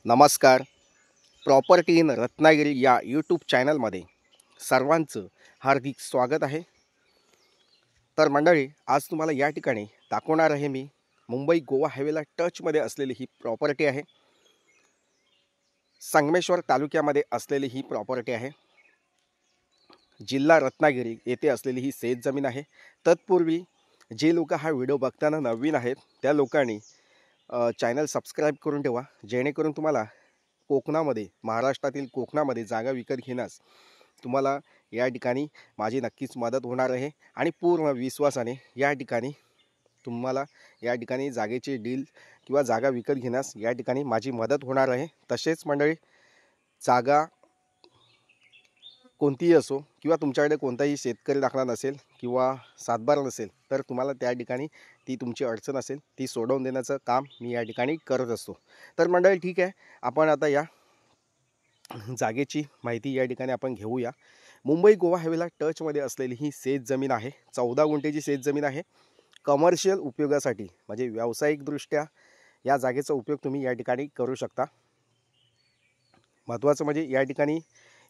नमस्कार. Property in Ratnagiri या YouTube चॅनलमध्ये सर्वांचं हार्दिक स्वागत आहे. तर मंडळी, आज तुम्हाला या ठिकाणी दाखवणार आहे मी मुंबई गोवा हायवेला टचमध्ये असलेली ही प्रॉपर्टी आहे. संगमेश्वर तालुक्यामध्ये असलेली ही प्रॉपर्टी आहे. जिल्हा रत्नागिरी येथे असलेली ही शेत जमीन आहे. तत्पूर्वी जे लोक हा व्हिडिओ बघताना नवीन आहेत त्या लोकांनी चॅनल सबस्क्राईब करून ठेवा, जेणेकरून तुम्हाला कोकणामध्ये, महाराष्ट्रातील कोकणामध्ये जागा विकत घेण्यास तुम्हाला या ठिकाणी माझी नक्कीच मदत होणार आहे. आणि पूर्ण विश्वासाने या ठिकाणी तुम्हाला या ठिकाणी जागेची डील किंवा जागा विकत घेण्यास या ठिकाणी माझी मदत होणार आहे. तसेच मंडळी, जागा कोणतीही असो किंवा तुमच्याकडे कोणताही शेतकरी दाखला नसेल किंवा सातबार नसेल, तर तुम्हाला त्या ठिकाणी ती तुमची अडचण असेल ती सोडवून देण्याचं काम मी या ठिकाणी करत असतो. तर मंडळी, ठीक आहे, आपण आता या जागेची माहिती या ठिकाणी आपण घेऊया. मुंबई गोवा हायवेला टचमध्ये असलेली ही शेत जमीन आहे. 14 गुंठेची शेत जमीन आहे. कमर्शियल उपयोगासाठी म्हणजे व्यावसायिकदृष्ट्या या जागेचा उपयोग तुम्ही या ठिकाणी करू शकता. महत्त्वाचं म्हणजे या ठिकाणी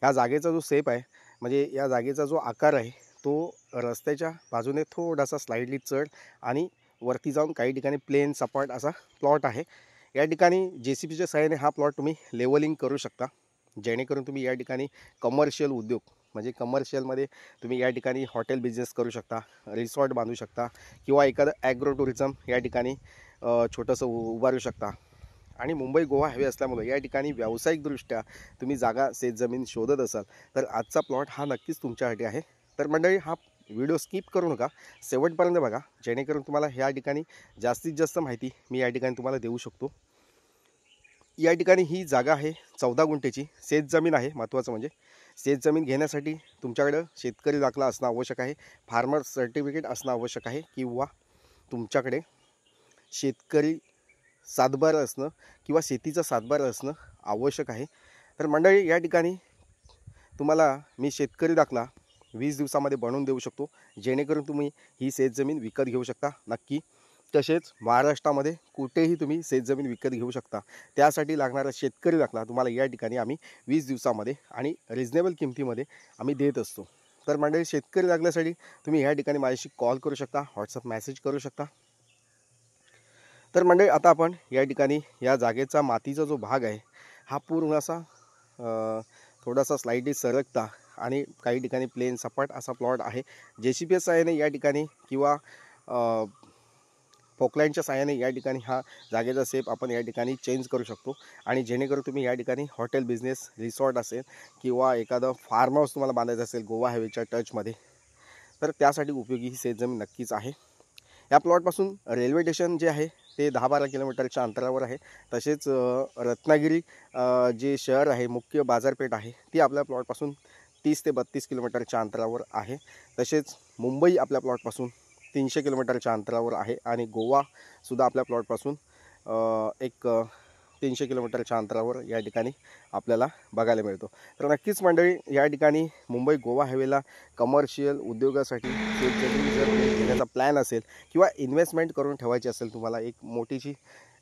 या जागेचा जो शेप आहे, म्हणजे या जागेचा जो आकार आहे, तो रस्त्याच्या बाजूने थोडासा स्लाइडली चढ आणि वरती जाऊन काही ठिकाणी प्लेन सपाट असा प्लॉट आहे. या ठिकाणी JCBच्या सहाय्याने हा प्लॉट तुम्ही लेवलिंग करू शकता, जेणेकरून तुम्ही या ठिकाणी कमर्शियल उद्योग म्हणजे कमर्शियलमध्ये तुम्ही या ठिकाणी हॉटेल बिझनेस करू शकता, रिसॉर्ट बांधू शकता किंवा एखादं ॲग्रो टुरिझम या ठिकाणी छोटंसं उभारू शकता. आणि मुंबई गोवा हायवे असल्यामुळे या ठिकाणी व्यावसायिकदृष्ट्या तुम्ही जागा शेतजमीन शोधत असाल तर आजचा प्लॉट हा नक्कीच तुमच्यासाठी आहे. तर मंडळी, हा व्हिडिओ स्किप करू नका, शेवटपर्यंत बघा, जेणेकरून तुम्हाला ह्या ठिकाणी जास्तीत जास्त माहिती मी या ठिकाणी तुम्हाला देऊ शकतो. या ठिकाणी ही जागा आहे 14 गुंठेची शेतजमीन आहे. महत्त्वाचं म्हणजे शेतजमीन घेण्यासाठी तुमच्याकडं शेतकरी दाखला असणं आवश्यक आहे, फार्मर सर्टिफिकेट असणं आवश्यक आहे किंवा तुमच्याकडे शेतकरी सातबार असणं किंवा शेतीचा सातबार असणं आवश्यक आहे. तर मंडळी, या ठिकाणी तुम्हाला मी शेतकरी दाखला 20 दिवसामध्ये बनवून देऊ शकतो, जेणेकरून तुम्ही ही शेतजमीन विकत घेऊ शकता नक्की. तसेच महाराष्ट्रामध्ये कुठेही तुम्ही शेतजमीन विकत घेऊ शकता. त्यासाठी लागणारा शेतकरी दाखला तुम्हाला या ठिकाणी आम्ही 20 दिवसामध्ये आणि रिजनेबल किमतीमध्ये आम्ही देत असतो. तर मंडळी, शेतकरी दाखल्यासाठी तुम्ही या ठिकाणी माझ्याशी कॉल करू शकता, व्हॉट्सअप मेसेज करू शकता. तर मंडळी, आता आपण या ठिकाणी या जागेचा मातीचा जो भाग आहे हा पूर्ण असा थोडासा स्लाइडली सरकता आणि काही ठिकाणी प्लेन सपाट असा प्लॉट आहे. JCBच्या सहाय्याने या ठिकाणी किंवा फोकलाईनच्या सहाय्याने या ठिकाणी हा जागेचा शेप आपण या ठिकाणी चेंज करू शकतो. आणि जेणेकरून तुम्ही या ठिकाणी हॉटेल बिझनेस, रिसॉर्ट असेल किंवा एखादं फार्म हाऊस तुम्हाला बांधायचं असेल गोवा हायवेच्या टचमध्ये, तर त्यासाठी उपयोगी ही शेतजमीन नक्कीच आहे. या प्लॉटपासून रेल्वे स्टेशन जे आहे ते 10-12 किलोमीटरच्या अंतरावर आहे. तसेच रत्नागिरी जे शहर आहे, मुख्य बाजारपेठ आहे, ती आपल्या प्लॉटपासून 30 ते 32 किलोमीटरच्या अंतरावर आहे. तसेच मुंबई आपल्या प्लॉटपासून 300 किलोमीटरच्या अंतरावर आहे आणि गोवासुद्धा आपल्या प्लॉटपासून एक 300 किलोमीटरच्या अंतरावर या ठिकाणी आपल्याला बघायला मिळतो. तर नक्कीच मंडळी, या ठिकाणी मुंबई गोवा हायवेला कमर्शियल उद्योगासाठी शेतजमीन जर घेण्याचा प्लॅन असेल किंवा इन्व्हेस्टमेंट करून ठेवायची असेल, तुम्हाला एक मोठीशी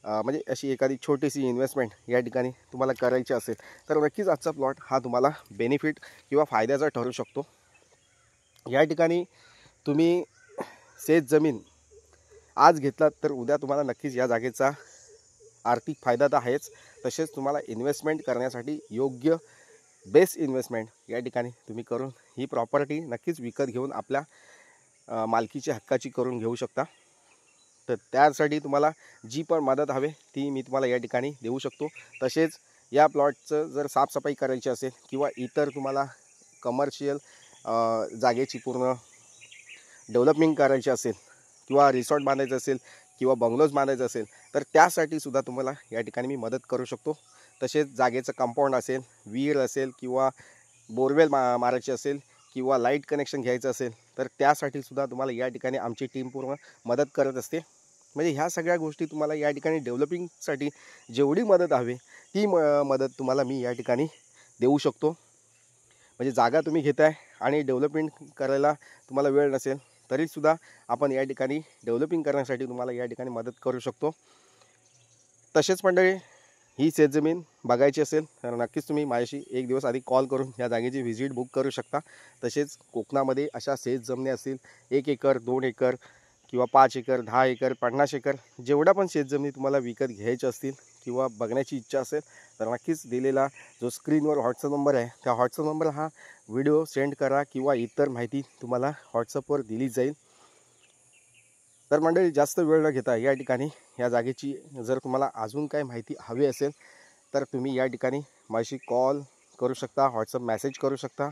म्हणजे अशी एखादी छोटीशी इन्व्हेस्टमेंट या ठिकाणी तुम्हाला करायची असेल, तर नक्कीच आजचा प्लॉट हा तुम्हाला बेनिफिट किंवा फायद्याचा ठरू शकतो. या ठिकाणी तुम्ही शेतजमीन आज घेतलात तर उद्या तुम्हाला नक्कीच या जागेचा आर्थिक फायदा तर आहेच, तसेच तुम्हाला इन्व्हेस्टमेंट करण्यासाठी योग्य बेस्ट इन्व्हेस्टमेंट या ठिकाणी तुम्ही करून ही प्रॉपर्टी नक्कीच विकत घेऊन आपल्या मालकीची हक्काची करून घेऊ शकता. तर त्यासाठी तुम्हाला जी पण मदत हवी ती मी तुम्हाला या ठिकाणी देऊ शकतो. तसेच या प्लॉटचं जर साफसफाई करायची असेल किंवा इतर तुम्हाला कमर्शियल जागेची पूर्ण डेव्हलपमेंट करायची असेल किंवा रिसॉर्ट बांधायचं असेल किंवा बंगलोज बांधायचं असेल, तर त्यासाठी सुद्धा तुम्हाला या ठिकाणी मी मदत करू शकतो. तसेच जागेचं कंपाऊंड असेल, विहीर असेल किंवा बोरवेल मारायची असेल किंवा लाईट कनेक्शन घ्यायचं असेल, तर त्यासाठी सुद्धा तुम्हाला या ठिकाणी आमची टीम पूर्ण मदत करत असते. म्हणजे ह्या सगळ्या गोष्टी तुम्हाला या ठिकाणी डेव्हलपिंगसाठी जेवढी मदत हवी ती मदत तुम्हाला मी या ठिकाणी देऊ शकतो. म्हणजे जागा तुम्ही घेताय आणि डेव्हलपमेंट करायला तुम्हाला वेळ नसेल तरीसुद्धा आपण या ठिकाणी डेव्हलपिंग करण्यासाठी तुम्हाला या ठिकाणी मदत करू शकतो. तसेच मंडळी, ही शेतजमीन बघायची असेल तर नक्कीच तुम्ही माझ्याशी एक दिवस आधी कॉल करून या जागेची व्हिजिट बुक करू शकता. तसेच कोकणामध्ये अशा शेतजमिनी असतील 1 एकर 2 एकर किंवा 5 एकर 10 एकर 50 एकर जेवढ्या पण शेतजमिनी तुम्हाला विकत घ्यायच्या असतील किंवा बघण्याची इच्छा असेल तर नक्कीच दिलेला जो स्क्रीनवर व्हॉट्सअप नंबर आहे त्या व्हॉट्सअप नंबरला हा व्हिडिओ सेंड करा किंवा इतर माहिती तुम्हाला व्हॉट्सअपवर दिली जाईल. तर मंडळी जास्त वेळ न घेता या ठिकाणी या जागेची जर तुम्हाला अजून काही माहिती हवी असेल तर तुम्ही या ठिकाणी माझी कॉल करू शकता, व्हॉट्सअप मेसेज करू शकता.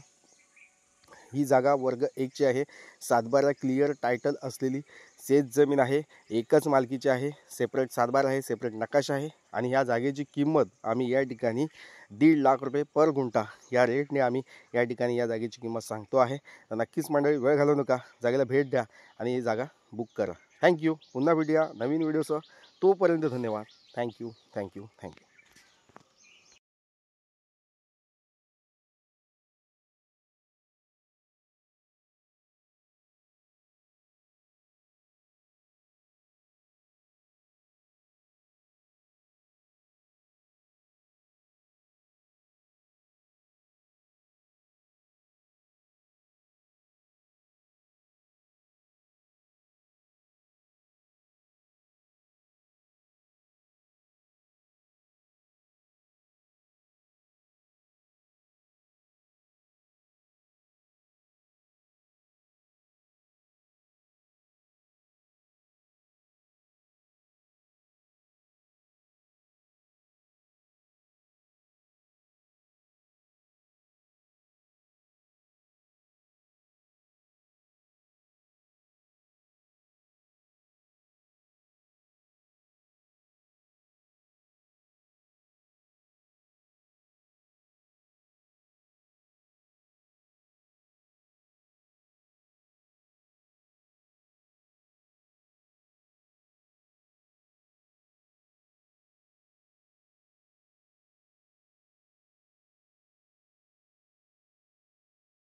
ही जागा वर्ग 1ची आहे. 7/12 क्लिअर टायटल असलेली शेतजमीन आहे. एकच मालकीची आहे. सेपरेट 7/12 आहे, सेपरेट नकाशा आहे आणि ह्या जागेची किंमत आम्ही या ठिकाणी 1.5 लाख रुपये पर गुंठा या रेटने आम्ही या ठिकाणी या जागेची किंमत सांगतो आहे. तर नक्कीच मंडळी वेळ घालवू नका, जागेला भेट द्या आणि ही जागा बुक करा. थँक्यू. पुन्हा भेटूया नवीन व्हिडिओसह. तोपर्यंत धन्यवाद. थँक्यू.